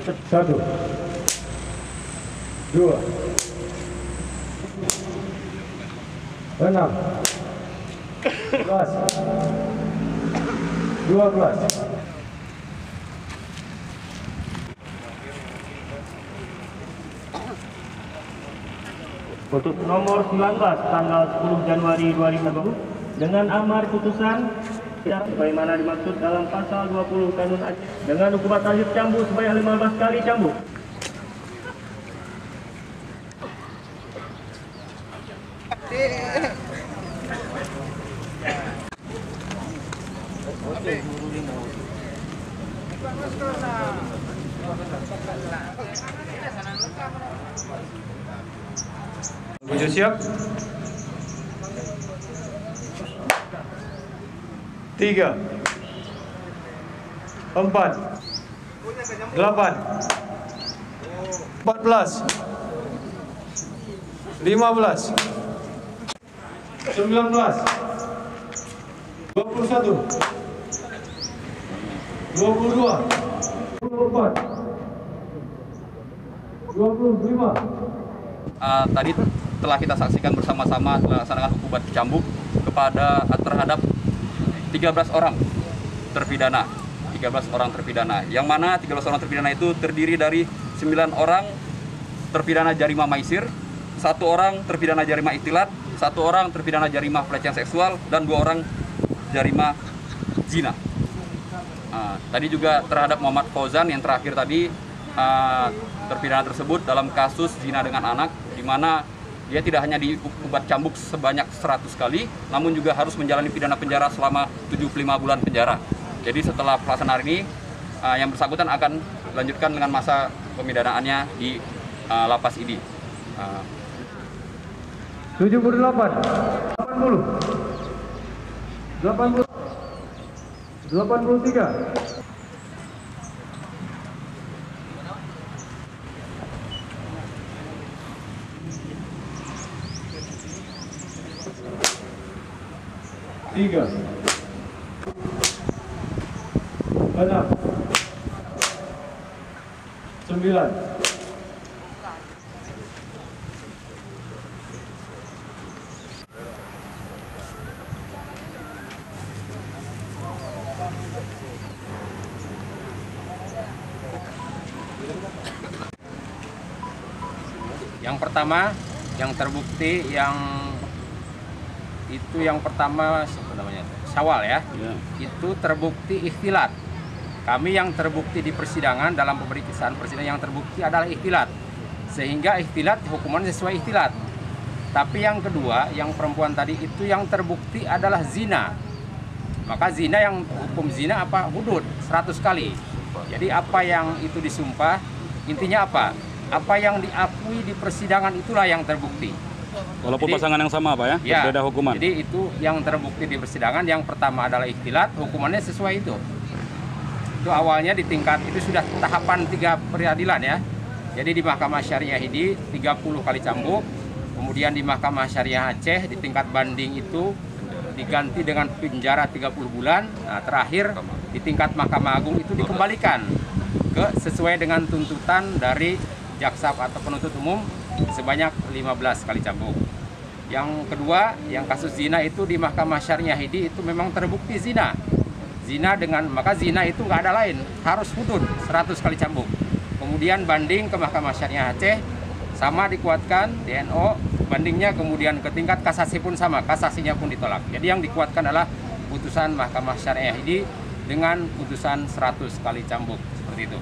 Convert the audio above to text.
1, 2, 6, 11, 12. Untuk nomor 19 tanggal 10 Januari 2020 dengan amar putusan sebagaimana dimaksud dalam pasal 20 Kanun Aceh dengan hukuman lanjut cambuk sebanyak 15 kali cambuk. Tujuh siap. 3, 4, 8, 14, 15, 19, 21, 22, 24, 25. Tadi telah kita saksikan bersama-sama melaksanakan hukuman cambuk terhadap 13 orang terpidana. 13 orang terpidana. Yang mana 13 orang terpidana itu terdiri dari 9 orang terpidana jarima maisir, 1 orang terpidana jarima ikhtilat, 1 orang terpidana jarima pelecehan seksual, dan 2 orang jarima zina. Tadi juga terhadap Muhammad Fauzan yang terakhir tadi terpidana tersebut dalam kasus zina dengan anak, di mana dia tidak hanya dihukum cambuk sebanyak 100 kali, namun juga harus menjalani pidana penjara selama 75 bulan penjara. Jadi setelah pelaksanaan ini, yang bersangkutan akan lanjutkan dengan masa pemidanaannya di lapas ID. 78, 80, 80, 83. 3, 6, 9, Yang pertama, yang terbukti yang pertama Syawal ya. Itu terbukti ikhtilat. Kami yang terbukti di persidangan dalam pemeriksaan persidangan yang terbukti adalah ikhtilat. Sehingga ikhtilat hukuman sesuai ikhtilat. Tapi yang kedua, yang perempuan tadi itu yang terbukti adalah zina. Maka zina yang hukum zina apa? Hudud 100 kali. Jadi apa yang itu disumpah, intinya apa? Apa yang diakui di persidangan itulah yang terbukti. Walaupun jadi, pasangan yang sama Pak ya, berbeda hukuman. Jadi itu yang terbukti di persidangan. Yang pertama adalah ikhtilat, hukumannya sesuai itu. Itu awalnya di tingkat, itu sudah tahapan 3 peradilan ya. Jadi di Mahkamah Syariah ini 30 kali cambuk. Kemudian di Mahkamah Syariah Aceh di tingkat banding itu diganti dengan penjara 30 bulan. Nah, terakhir di tingkat Mahkamah Agung itu dikembalikan sesuai dengan tuntutan dari jaksa atau penuntut umum sebanyak 15 kali cambuk. Yang kedua, yang kasus zina itu di Mahkamah Syariah itu memang terbukti zina. Maka zina itu nggak ada lain, harus hudud 100 kali cambuk. Kemudian banding ke Mahkamah Syariah Aceh, sama dikuatkan DNO, bandingnya kemudian ke tingkat kasasi pun sama, kasasinya pun ditolak. Jadi yang dikuatkan adalah putusan Mahkamah Syariah ini dengan putusan 100 kali cambuk, seperti itu.